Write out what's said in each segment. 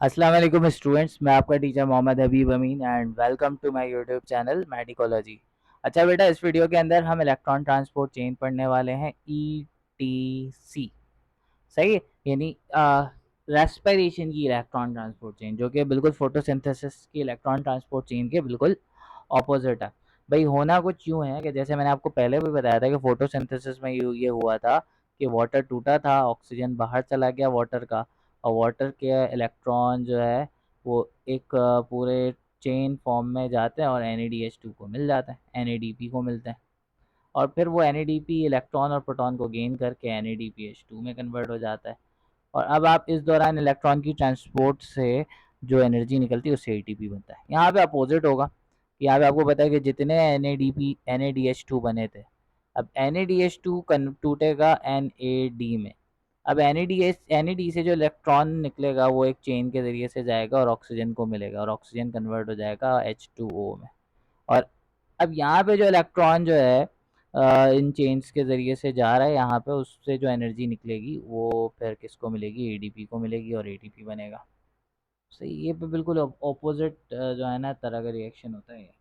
अस्सलाम वालेकुम स्टूडेंट्स, मैं आपका teacher Mohammad Habib Amin and welcome to my YouTube channel Medicology. अच्छा बेटा, इस वीडियो के अंदर हम इलेक्ट्रॉन ट्रांसपोर्ट चेन पढ़ने वाले हैं, ईटीसी। सही है, यानी रेस्पिरेशन की इलेक्ट्रॉन ट्रांसपोर्ट चेन, जो कि बिल्कुल फोटोसिंथेसिस की इलेक्ट्रॉन ट्रांसपोर्ट चेन के बिल्कुल ऑपोजिट है। भाई होना कुछ यूँ है कि जैसे मैंने आपको पहले भी बताया था कि फोटोसिंथेसिस में ये हुआ था कि वाटर टूटा था, ऑक्सीजन बाहर चला गया वाटर का, और वाटर के इलेक्ट्रॉन जो है वो एक पूरे चेन फॉर्म में जाते हैं और NADH2 को मिल जाते हैं, NADP को मिलते हैं, और फिर वो NADP इलेक्ट्रॉन और प्रोटॉन को गेन करके NADPH2 में कन्वर्ट हो जाता है। और अब आप इस दौरान इलेक्ट्रॉन की ट्रांसपोर्ट से जो एनर्जी निकलती है उससे ATP बनता है। यहाँ पे अपोजिट होगा, यहाँ पे आपको पता है कि जितने NADH2 बने थे, अब NADH2 टूटेगा NAD में। अब NAD से जो इलेक्ट्रॉन निकलेगा वो एक चेन के ज़रिए से जाएगा और ऑक्सीजन को मिलेगा, और ऑक्सीजन कन्वर्ट हो जाएगा H2O में। और अब यहाँ पे जो इलेक्ट्रॉन जो है इन चेन्स के ज़रिए से जा रहा है यहाँ पे, उससे जो एनर्जी निकलेगी वो फिर किसको मिलेगी, ADP को मिलेगी, और ATP बनेगा। सही, ये पे बिल्कुल ऑपोजिट जो है ना तरह का रिएक्शन होता है ये।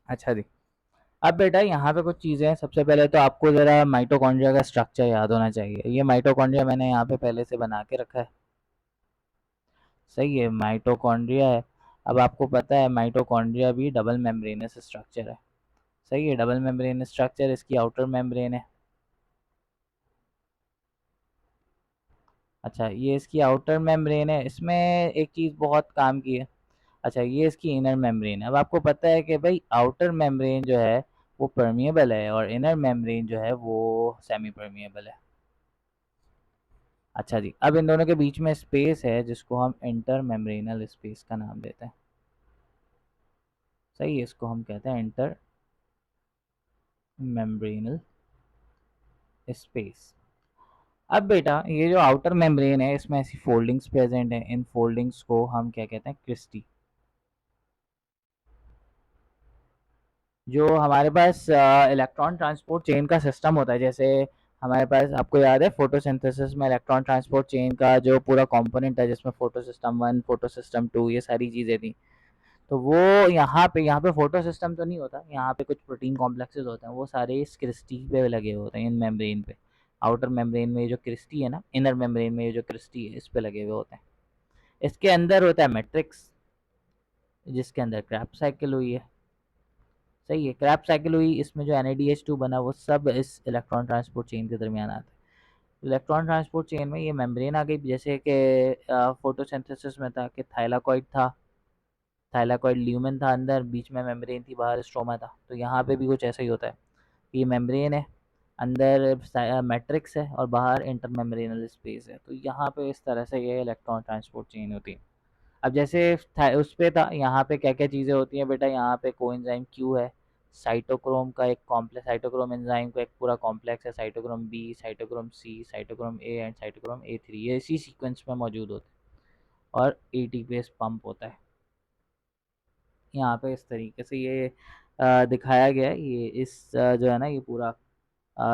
अच्छा जी, अब बेटा यहाँ पे कुछ चीज़ें हैं। सबसे पहले तो आपको ज़रा माइटोकॉन्ड्रिया का स्ट्रक्चर याद होना चाहिए। ये माइटोकॉन्ड्रिया मैंने यहाँ पे पहले से बना के रखा है। सही है, माइटोकॉन्ड्रिया है। अब आपको पता है माइटोकॉन्ड्रिया भी डबल मेम्ब्रेनस स्ट्रक्चर है। सही है, डबल मेम्ब्रेन स्ट्रक्चर, इसकी आउटर मेम्ब्रेन है। अच्छा, ये इसकी आउटर मेम्ब्रेन है, इसमें एक चीज़ बहुत काम की है। अच्छा, ये इसकी इनर मेम्ब्रेन है। अब आपको पता है कि भाई आउटर मेम्ब्रेन जो है वो परमिएबल है और इनर मेम्ब्रेन जो है वो सेमी परमिएबल है। अच्छा जी, अब इन दोनों के बीच में स्पेस है जिसको हम इंटर मेम्ब्रेनल स्पेस का नाम देते हैं। सही है, इसको हम कहते हैं इंटर मेम्ब्रेनल स्पेस। अब बेटा ये जो आउटर मेम्ब्रेन है इसमें ऐसी फोल्डिंग्स प्रेजेंट हैं, इन फोल्डिंग्स को हम क्या कहते हैं, क्रिस्टी। जो हमारे पास इलेक्ट्रॉन ट्रांसपोर्ट चेन का सिस्टम होता है, जैसे हमारे पास, आपको याद है फोटोसिंथेसिस में इलेक्ट्रॉन ट्रांसपोर्ट चेन का जो पूरा कंपोनेंट है जिसमें फोटो सिस्टम 1, फोटो सिस्टम 2, ये सारी चीज़ें थी। तो वो यहाँ पे फोटो सिस्टम तो नहीं होता, यहाँ पे कुछ प्रोटीन कॉम्प्लेक्सेस होते हैं, वो सारे इस क्रिस्टी पे लगे होते हैं, इन मेम्ब्रेन पे। आउटर मेम्ब्रेन में ये जो क्रिस्टी है ना, इनर मेम्ब्रेन में ये जो क्रिस्टी है, इस पे लगे हुए होते हैं। इसके अंदर होता है मैट्रिक्स, जिसके अंदर क्रैब साइकिल हुई है। सही है, क्रैब साइकिल हुई, इसमें जो NADH2 बना वो सब इस इलेक्ट्रॉन ट्रांसपोर्ट चेन के दरमियान आता है। इलेक्ट्रॉन ट्रांसपोर्ट चेन में ये मेम्ब्रेन आ गई, जैसे कि फोटोसिंथेसिस में था कि थाइलाकॉइड था, थाइलाकॉइड ल्यूमेन था, अंदर बीच में मेम्ब्रेन थी, बाहर स्ट्रोमा था। तो यहाँ पे भी कुछ ऐसा ही होता है, ये मेम्ब्रेन है, अंदर मैट्रिक्स है और बाहर इंटर मेम्ब्रेनल स्पेस है। तो यहाँ पे इस तरह से ये इलेक्ट्रॉन ट्रांसपोर्ट चेन होती है। अब जैसे उस पे था, यहाँ पे क्या क्या चीज़ें होती हैं बेटा, यहाँ पे कोएंजाइम क्यू है, साइटोक्रोम का एक कॉम्प्लेक्स, साइटोक्रोम एंजाइम का एक पूरा कॉम्प्लेक्स है, cytochrome B, cytochrome C, cytochrome A and cytochrome A3, ये इसी सीक्वेंस में मौजूद होते हैं, और ATPase पंप होता है। यहाँ पे इस तरीके से ये दिखाया गया है, ये इस जो है ना ये पूरा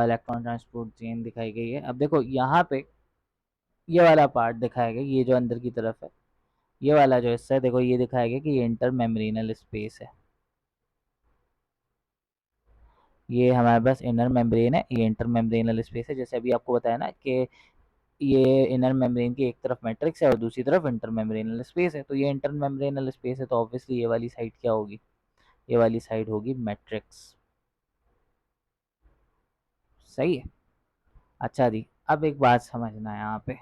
इलेक्ट्रॉन ट्रांसपोर्ट चेन दिखाई गई है। अब देखो यहाँ पे ये वाला पार्ट दिखाया गया, ये जो अंदर की तरफ है, ये वाला जो हिस्सा है, देखो ये दिखाया गया कि ये इंटर मेम्ब्रेनल स्पेस है। ये हमारे पास इनर मेम्ब्रेन है, ये इंटर मेम्ब्रेनल स्पेस है। जैसे अभी आपको बताया ना कि ये इनर मेम्ब्रेन की एक तरफ मैट्रिक्स है और दूसरी तरफ इंटर मेम्ब्रेनल स्पेस है। तो ये इंटर मेम्ब्रेनल स्पेस है, तो ऑब्वियसली ये वाली साइड क्या होगी, ये वाली साइड होगी मैट्रिक्स। सही है। अच्छा जी, अब एक बात समझना है यहाँ पे,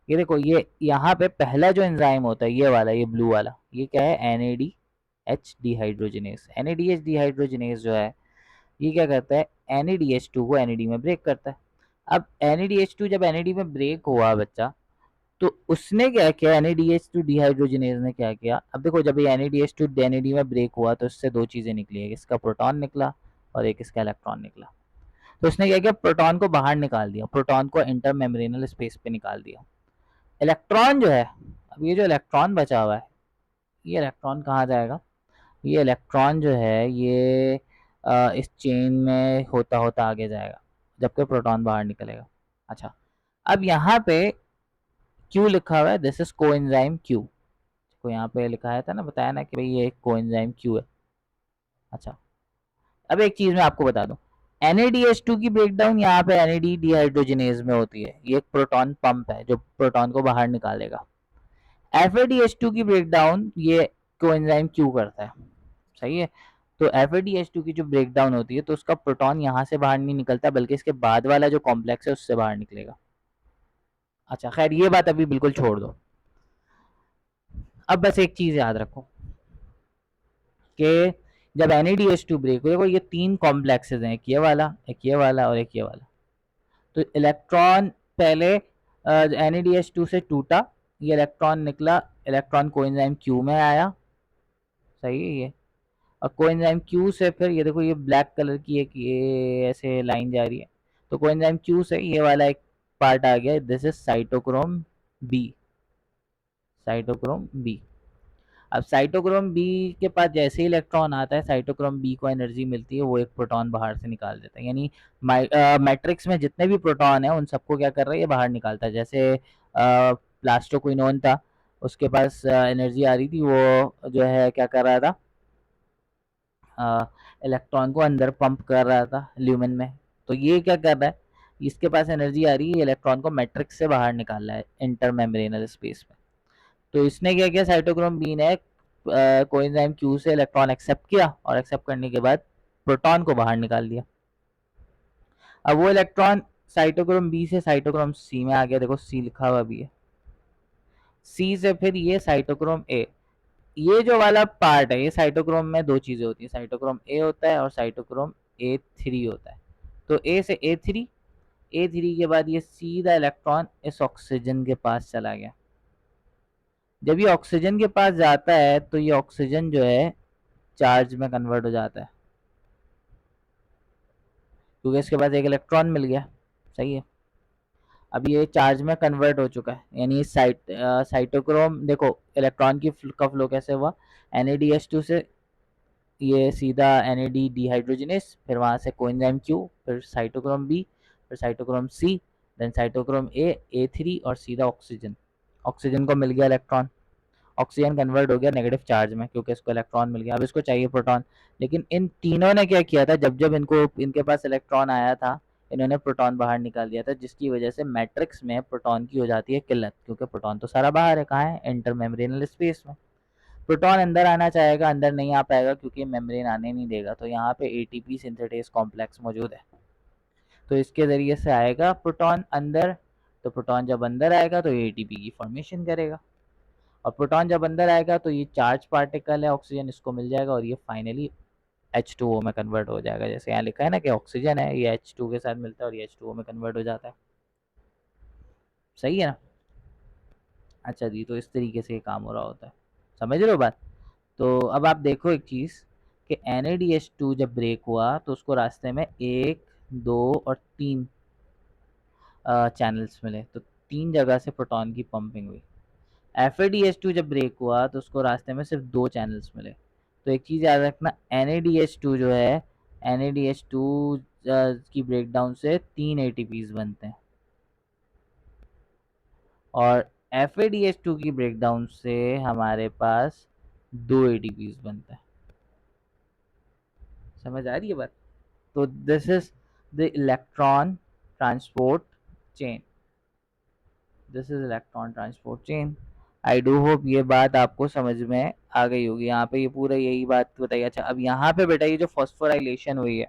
ये देखो, ये यहाँ पे पहला जो एंजाइम होता है ये वाला, ये ब्लू वाला, ये क्या है, NADH डिहाइड्रोजिनेस। NADH डिहाइड्रोजिनेस जो है ये क्या करता है, NADH2 को NAD में ब्रेक करता है। अब NADH2 जब NAD में ब्रेक हुआ बच्चा, तो उसने क्या किया, NADH2 डिहाइड्रोजिनेज ने क्या किया, अब देखो जब ये NADH2 NAD में ब्रेक हुआ तो इससे दो चीज़ें निकली, एक इसका प्रोटॉन निकला और एक इसका इलेक्ट्रॉन निकला। तो उसने क्या किया, प्रोटॉन को बाहर निकाल दिया, प्रोटॉन को इंटर मेम्ब्रेनल स्पेस पे निकाल दिया। इलेक्ट्रॉन जो है, अब ये जो इलेक्ट्रॉन बचा हुआ है, ये इलेक्ट्रॉन कहाँ जाएगा, ये इलेक्ट्रॉन जो है ये इस चेन में होता होता आगे जाएगा, जबकि प्रोटॉन बाहर निकलेगा। अच्छा, अब यहाँ पे क्यू लिखा हुआ है, दिस इज कोएंजाइम क्यू। को यहाँ पे लिखा है था ना, बताया ना कि भाई ये कोएंजाइम क्यू है। अच्छा, अब एक चीज मैं आपको बता दूं, NADH2 की ब्रेकडाउन यहाँ पे NAD डिहाइड्रोजिनेज में होती है। ये एक प्रोटॉन पंप है जो प्रोटॉन को बाहर निकालेगा। FADH2 की ब्रेकडाउन ये कोएंजाइम क्यू करता है। सही है। तो FADH2 की जो ब्रेकडाउन होती है तो उसका प्रोटॉन यहाँ से बाहर नहीं निकलता, बल्कि इसके बाद वाला जो कॉम्प्लेक्स है उससे बाहर निकलेगा। अच्छा खैर, ये बात अभी बिल्कुल छोड़ दो। अब बस एक चीज याद रखो कि जब NADH2 ब्रेक हो, ये तीन कॉम्प्लेक्सेस हैं, एक ये वाला, एक ये वाला और एक ये वाला। तो इलेक्ट्रॉन पहले NADH2 से टूटा, ये इलेक्ट्रॉन निकला, इलेक्ट्रॉन कोएंजाइम क्यू में आया। सही है ये। और कोएंजाइम क्यू से फिर ये देखो, ये ब्लैक कलर की एक ये ऐसे लाइन जा रही है, तो कोएंजाइम क्यू से ये वाला एक पार्ट आ गया, this is cytochrome B. Cytochrome B. अब साइटोक्रोम बी के पास जैसे ही इलेक्ट्रॉन आता है, साइटोक्रोम बी को एनर्जी मिलती है, वो एक प्रोटॉन बाहर से निकाल देता है। यानी मैट्रिक्स में जितने भी प्रोटॉन है उन सबको क्या कर रहा है, ये बाहर निकालता है। जैसे प्लास्टोक्विनोन था, उसके पास एनर्जी आ रही थी, वो जो है क्या कर रहा था, इलेक्ट्रॉन को अंदर पंप कर रहा था ल्यूमेन में। तो ये क्या कर रहा है, इसके पास एनर्जी आ रही है, इलेक्ट्रॉन को मैट्रिक्स से बाहर निकाल रहा है इंटर मेम्ब्रेनल स्पेस में। तो इसने क्या किया, साइटोक्रोम बी ने कोएंजाइम क्यू से इलेक्ट्रॉन एक्सेप्ट किया, और एक्सेप्ट करने के बाद प्रोटॉन को बाहर निकाल दिया। अब वो इलेक्ट्रॉन साइटोक्रोम बी से साइटोक्रोम सी में आ गया, देखो सी लिखा हुआ भी है। सी से फिर ये साइटोक्रोम ए, ये जो वाला पार्ट है, ये साइटोक्रोम में दो चीजें होती है, साइटोक्रोम ए होता है और साइटोक्रोम A3 होता है। तो ए से A3 के बाद ये सीधा इलेक्ट्रॉन इस ऑक्सीजन के पास चला गया। जब ये ऑक्सीजन के पास जाता है तो ये ऑक्सीजन जो है चार्ज में कन्वर्ट हो जाता है, क्योंकि इसके पास एक इलेक्ट्रॉन मिल गया। सही है। अब ये चार्ज में कन्वर्ट हो चुका है, यानी साइटोक्रोम देखो इलेक्ट्रॉन की का फ्लो कैसे हुआ, NADH2 से ये सीधा NAD डिहाइड्रोजिनेस, फिर वहां से कोएंजाइम क्यू, फिर साइटोक्रोम बी, फिर cytochrome C, then cytochrome A3 और सीधा ऑक्सीजन। ऑक्सीजन को मिल गया इलेक्ट्रॉन, ऑक्सीजन कन्वर्ट हो गया नेगेटिव चार्ज में, क्योंकि इसको इलेक्ट्रॉन मिल गया। अब इसको चाहिए प्रोटॉन। लेकिन इन तीनों ने क्या किया था, जब जब इनको इनके पास इलेक्ट्रॉन आया था, इन्होंने प्रोटॉन बाहर निकाल दिया था, जिसकी वजह से मैट्रिक्स में प्रोटॉन की हो जाती है किल्लत, क्योंकि प्रोटॉन तो सारा बाहर है, कहाँ है, इंटर मेम्ब्रेनल स्पेस में। प्रोटॉन अंदर आना चाहेगा, अंदर नहीं आ पाएगा क्योंकि मेम्ब्रेन आने नहीं देगा। तो यहाँ पे ATP सिंथेटेज कॉम्प्लेक्स मौजूद है, तो इसके ज़रिए से आएगा प्रोटॉन अंदर। तो प्रोटॉन जब अंदर आएगा तो ATP की फॉर्मेशन करेगा, और प्रोटॉन जब अंदर आएगा तो ये चार्ज पार्टिकल है ऑक्सीजन, इसको मिल जाएगा, और ये फाइनली H2O में कन्वर्ट हो जाएगा। जैसे यहाँ लिखा है ना कि ऑक्सीजन है, ये H2 के साथ मिलता है और ये H2O में कन्वर्ट हो जाता है। सही है ना। अच्छा जी, तो इस तरीके से ये काम हो रहा होता है, समझ रहे हो बात। तो अब आप देखो एक चीज़ कि NADH2 जब ब्रेक हुआ तो उसको रास्ते में 1, 2 और 3 चैनल्स मिले, तो 3 जगह से प्रोटॉन की पंपिंग हुई। FADH2 जब ब्रेक हुआ तो उसको रास्ते में सिर्फ 2 चैनल्स मिले। तो एक चीज़ याद रखना, NADH2 जो है, NADH2 की ब्रेकडाउन से 3 ATPs बनते हैं, और FADH2 की ब्रेकडाउन से हमारे पास 2 ATPs बनते हैं। समझ आ रही है बात। तो this is the electron transport chain, this is electron transport chain. I do hope ये बात आपको समझ में आ गई होगी। यहाँ पे ये पूरा यही बात बताइए। अच्छा, अब यहाँ पे बेटा ये जो फॉस्फोराइलेशन हुई है,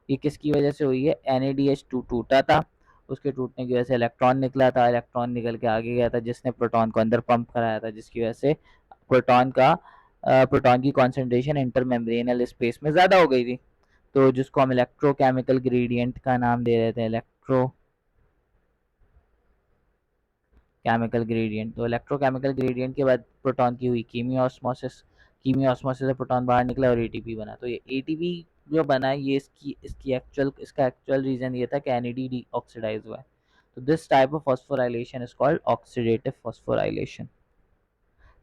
ये किसकी वजह से हुई है, NADH2 टूटा था, उसके टूटने की वजह से इलेक्ट्रॉन निकला था, इलेक्ट्रॉन निकल के आगे गया था, जिसने प्रोटॉन को अंदर पंप कराया था, जिसकी वजह से प्रोटॉन की कॉन्सेंट्रेशन इंटर मेम्ब्रेनल स्पेस में ज़्यादा हो गई थी। तो जिसको हम इलेक्ट्रोकेमिकल ग्रेडियंट का नाम दे रहे थे, इलेक्ट्रोकेमिकल ग्रेडियंट। तो इलेक्ट्रोकेमिकल ग्रेडियंट के बाद प्रोटॉन की हुई कीमियोस्मोसिस, कीमियोस्मोसिस से प्रोटॉन बाहर निकला और ATP बना। तो ये ATP जो बना है, ये इसका एक्चुअल रीजन ये था कि NAD डीऑक्सीडाइज हुआ है। तो this type of phosphorylation is called oxidative phosphorylation.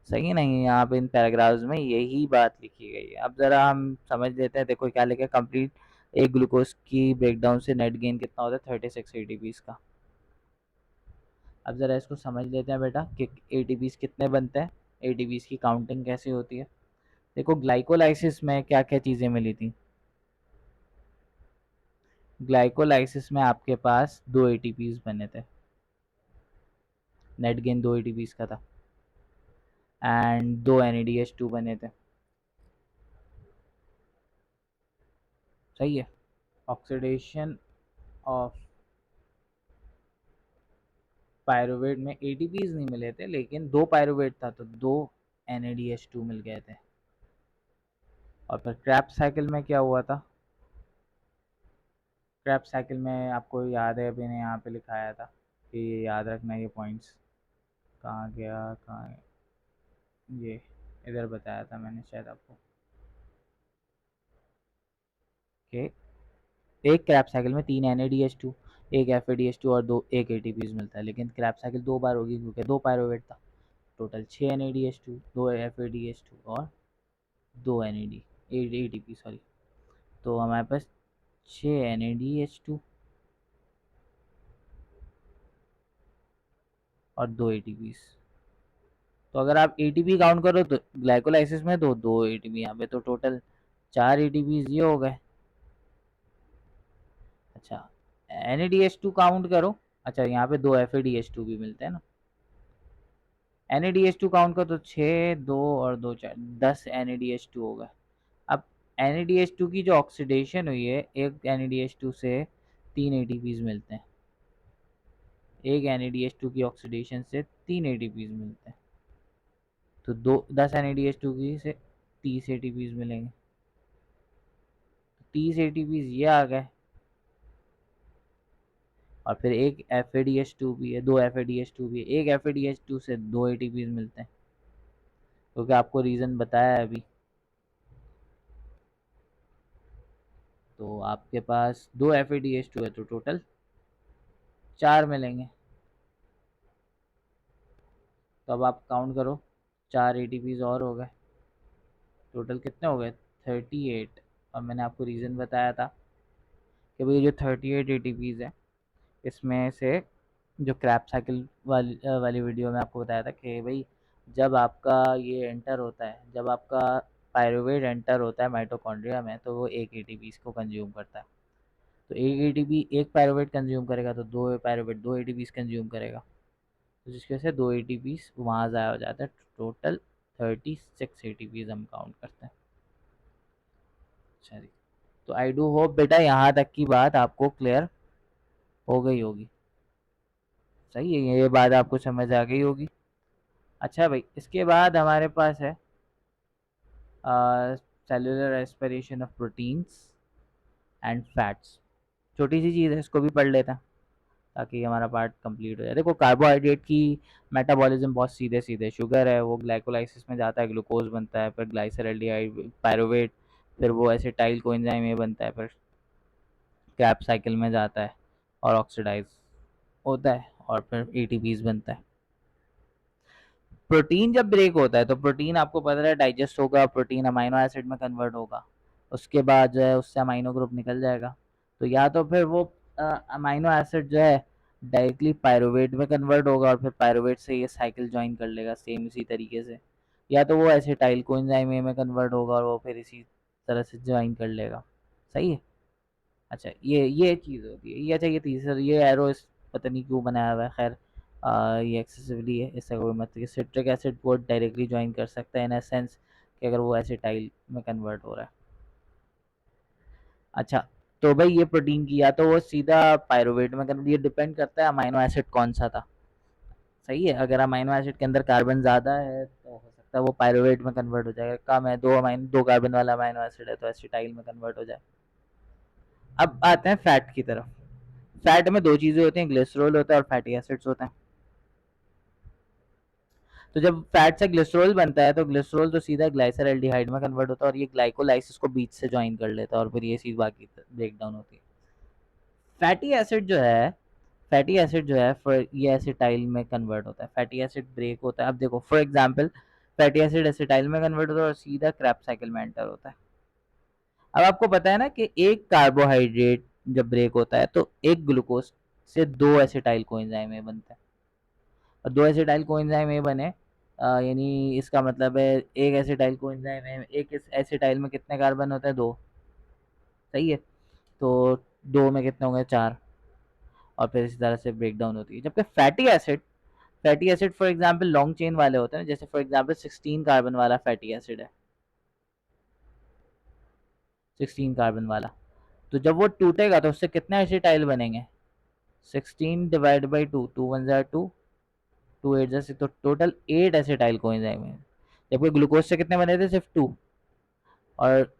सही है नहीं, यहाँ पे इन पैराग्राफ्स में यही बात लिखी गई है। अब जरा हम समझ लेते हैं, देखो क्या लिखा है, कंप्लीट एक ग्लूकोज की ब्रेकडाउन से नेट गेन कितना होता है, 36 ATPs का। अब ज़रा इसको समझ लेते हैं बेटा कि एटीपीज कितने बनते हैं, एटीपीज की काउंटिंग कैसे होती है। देखो ग्लाइकोलाइसिस में क्या क्या चीज़ें मिली थी। ग्लाइकोलाइसिस में आपके पास 2 एटीपीज बने थे, नेट गेन 2 एटीपीज का था, एंड 2 NADH2 बने थे। सही है। ऑक्सीडेशन ऑफ पायरुवेट में एटीपीज नहीं मिले थे, लेकिन 2 पायरुवेट था तो 2 NADH2 मिल गए थे। और फिर क्रैप्स साइकिल में क्या हुआ था। क्रैप्स साइकिल में आपको याद है, अभी ने यहाँ पे लिखाया था कि ये याद रखना, ये पॉइंट्स कहाँ गया, कहाँ है? ये इधर बताया था मैंने शायद आपको कि एक क्रैप साइकिल में 3 NADH2, एक FADH2 और 2 एक ATPs मिलता है, लेकिन क्रैप साइकिल 2 बार होगी क्योंकि 2 पायरुवेट था। टोटल 6 NADH2, 2 FADH2 और 2 NAD ATP, सॉरी। तो हमारे पास 6 NADH2 और 2 ATPs। तो अगर आप एटीपी काउंट करो तो ग्लाइकोलाइसिस में तो 2 एटीपी, यहाँ पे तो टोटल 4 एटीपीज ये हो गए। अच्छा, NADH2 काउंट करो। अच्छा, यहाँ पे 2 FADH2 भी मिलते हैं ना। NADH2 काउंट करो तो 6, 2 और 2 4, 10 NADH2 हो गए। अब NADH2 की जो ऑक्सीडेशन हुई है, एक NADH2 से 3 एटीपीज मिलते हैं। एक NADH2 की ऑक्सीडेशन से 3 एटीपीज मिलते हैं, तो 10 NADH2 की से 30 एटीपीज मिलेंगे। 30 एटीपीज ये आ गए, और फिर एक FADH2 भी है, 2 FADH2 भी है, एक FADH2 से 2 एटीपीज मिलते हैं, क्योंकि आपको रीज़न बताया है अभी। तो आपके पास 2 FADH2 है तो टोटल 4 मिलेंगे। तो अब आप काउंट करो, 4 एटीपीज और हो गए, टोटल कितने हो गए 38। और मैंने आपको रीज़न बताया था कि भाई जो 38 एटीपीज है, इसमें से जो क्रैप साइकिल वाली वीडियो में आपको बताया था कि भाई जब आपका ये एंटर होता है, जब आपका पायरुवेट एंटर होता है माइटोकॉन्ड्रिया में, तो वो एक एटीपी को कंज्यूम करता है। तो एक एटीपी एक पायरुवेट कंज्यूम करेगा तो 2 पायरुवेट 2 एटीपी कंज्यूम करेगा, तो जिसकी वजह से 2 एटीपी वहाँ ज़ाया हो जाता है। टोटल 36 एटीपी हम काउंट करते हैं। चलिए, तो आई डू होप बेटा यहाँ तक की बात आपको क्लियर हो गई होगी। सही है, ये बात आपको समझ आ गई होगी। अच्छा भाई, इसके बाद हमारे पास है cellular respiration of proteins and fats. छोटी सी चीज़ है, इसको भी पढ़ लेते हैं ताकि हमारा पार्ट कंप्लीट हो जाए। देखो कार्बोहाइड्रेट की मेटाबॉलिज्म बहुत सीधे सीधे, शुगर है वो ग्लाइकोलाइसिस में जाता है, ग्लूकोज बनता है, फिर ग्लाइसरल्डिहाइड पायरुवेट, फिर वो एसिटाइल कोएंजाइम में बनता है, फिर क्रैप साइकिल में जाता है और ऑक्सीडाइज होता है, और फिर एटीपीज बनता है। प्रोटीन जब ब्रेक होता है तो प्रोटीन आपको पता है डाइजेस्ट होगा, प्रोटीन अमाइनो एसिड में कन्वर्ट होगा, उसके बाद जो है उससे अमाइनो ग्रुप निकल जाएगा। तो या तो फिर वो अमाइनो एसिड जो है डायरेक्टली पायरुवेट में कन्वर्ट होगा और फिर पायरुवेट से ये साइकिल ज्वाइन कर लेगा सेम इसी तरीके से, या तो वो एसिटाइल कोएंजाइम में कन्वर्ट होगा और वो फिर इसी तरह से ज्वाइन कर लेगा। सही है। अच्छा, ये चीज़ होती है ये। अच्छा, ये तीसरा ये एरो इस पता नहीं क्यों बनाया हुआ है, खैर ये एक्सेसिवली है, इससे कोई मतलब कि सिट्रिक एसिड को डायरेक्टली ज्वाइन कर सकता है इन अ सेंस कि अगर वो एसिटाइल में कन्वर्ट हो रहा है। अच्छा, तो भाई ये प्रोटीन की या तो वो सीधा पायरुवेट में कन्वर्ट, ये डिपेंड करता है अमाइनो एसिड कौन सा था। सही है, अगर अमाइनो एसिड के अंदर कार्बन ज़्यादा है तो हो सकता है वो पायरुवेट में कन्वर्ट हो जाएगा, कम है दो कार्बन वाला अमाइनो एसिड है तो एसिटाइल में कन्वर्ट हो जाए। अब आते हैं फैट की तरफ। फैट में दो चीज़ें होती हैं, ग्लिसरॉल होता है और फैटी एसिड्स होते हैं। तो जब फैट से ग्लिसरॉल बनता है तो ग्लिसरॉल तो सीधा ग्लाइसरल्डिहाइड में कन्वर्ट होता है और ये ग्लाइकोलाइसिस को बीच से ज्वाइन कर लेता है और फिर ये चीज़ बाकी ब्रेक डाउन होती है। फैटी एसिड जो है, फैटी एसिड जो है फिर ये एसिटाइल में कन्वर्ट होता है, फैटी एसिड ब्रेक होता है। अब देखो for example, fatty acid acetyl में कन्वर्ट होता है और सीधा क्रैप साइकिल में एंटर होता है। अब आपको पता है ना कि एक कार्बोहाइड्रेट जब ब्रेक होता है तो एक ग्लूकोज से 2 एसिटाइल कोएंजाइम में बनता है। और 2 एसिटाइल कोएंजाइम ए बने, यानी इसका मतलब है एक एसिटाइल कोएंजाइम है, एक इस एसिटाइल में कितने कार्बन होते हैं? 2। सही है। तो 2 में कितने होंगे? 4। और फिर इसी तरह से ब्रेक डाउन होती है। जबकि fatty acid for example long chain वाले होते हैं, जैसे फॉर एग्जांपल 16 कार्बन वाला फैटी एसिड है, 16 कार्बन वाला। तो जब वो टूटेगा तो उससे कितने एसिटाइल बनेंगे? 16 डिवाइड बाई 2, 2 1 ज़ा 2, 2 8 ज़ा 6, तो टोटल 8 एसिटाइल कोएंजाइम है। जबकि ग्लूकोज से कितने बने थे? सिर्फ 2। और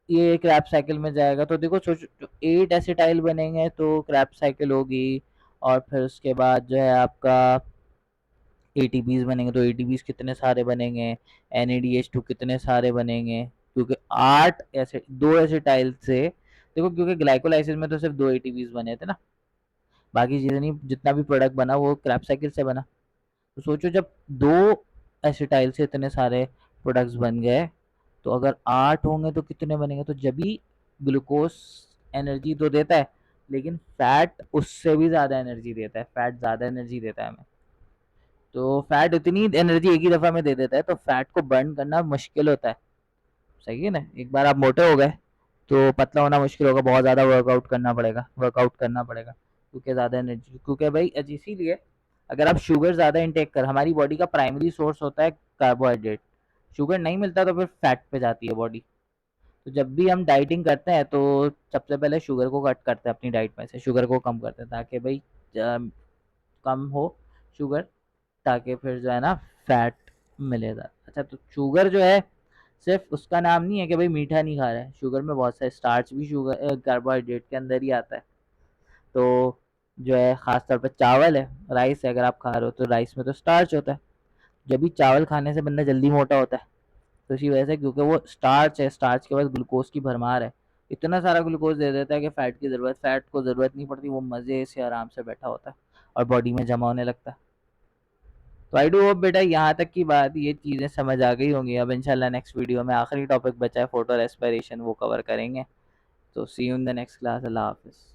ये क्रैब साइकिल में जाएगा तो देखो सोचो 8 एसिटाइल बनेंगे तो क्रैब साइकिल होगी। और फिर उसके बाद जो है आपका एटीपीज बनेंगे, तो एटीपीज कितने सारे बनेंगे? NADH2 कितने सारे बनेंगे? क्योंकि 8 ऐसे 2 एसिटाइल से देखो, क्योंकि ग्लाइकोलाइसिस में तो सिर्फ 2 एटीपीज बने थे ना, बाकी चीज़ें नहीं, जितना भी प्रोडक्ट बना वो क्रैब साइकिल से बना। तो सोचो जब 2 एसिटाइल से इतने सारे प्रोडक्ट्स बन गए, तो अगर 8 होंगे तो कितने बनेंगे? तो जब भी ग्लूकोज एनर्जी तो देता है, लेकिन फैट उससे भी ज़्यादा एनर्जी देता है, फैट ज़्यादा एनर्जी देता है हमें। तो फैट इतनी एनर्जी एक ही दफ़ा में दे देता है, तो फैट को बर्न करना मुश्किल होता है। सही है ना? एक बार आप मोटे हो गए तो पतला होना मुश्किल होगा, बहुत ज़्यादा वर्कआउट करना पड़ेगा, क्योंकि ज़्यादा एनर्जी, क्योंकि भाई इसीलिए अगर आप शुगर ज़्यादा इंटेक कर, हमारी बॉडी का प्राइमरी सोर्स होता है कार्बोहाइड्रेट, शुगर नहीं मिलता तो फिर फैट पे जाती है बॉडी। तो जब भी हम डाइटिंग करते हैं तो सबसे पहले शुगर को कट करते हैं, अपनी डाइट में से शुगर को कम करते हैं, ताकि भाई कम हो शुगर, ताकि फिर जो है ना फैट मिलेगा। अच्छा, तो शुगर जो है सिर्फ उसका नाम नहीं है कि भाई मीठा नहीं खा रहा है, शुगर में बहुत सारे स्टार्च भी शुगर कार्बोहाइड्रेट के अंदर ही आता है। तो जो है ख़ास तौर पे चावल है, राइस है, अगर आप खा रहे हो तो राइस में तो स्टार्च होता है। जब भी चावल खाने से बंदा जल्दी मोटा होता है, तो इसी वजह से, क्योंकि वो स्टार्च है, स्टार्च के बाद ग्लूकोज की भरमार है, इतना सारा ग्लूकोज दे देता है कि फैट को ज़रूरत नहीं पड़ती, वो मज़े से आराम से बैठा होता है और बॉडी में जमा होने लगता है। तो आई डू होप बेटा यहाँ तक की बात, ये चीज़ें समझ आ गई होंगी। अब इंशाल्लाह नेक्स्ट वीडियो में आखिरी टॉपिक बचा है फोटो रेस्पिरेशन, वो कवर करेंगे। तो see you in the next class. अल्लाह हाफिज़।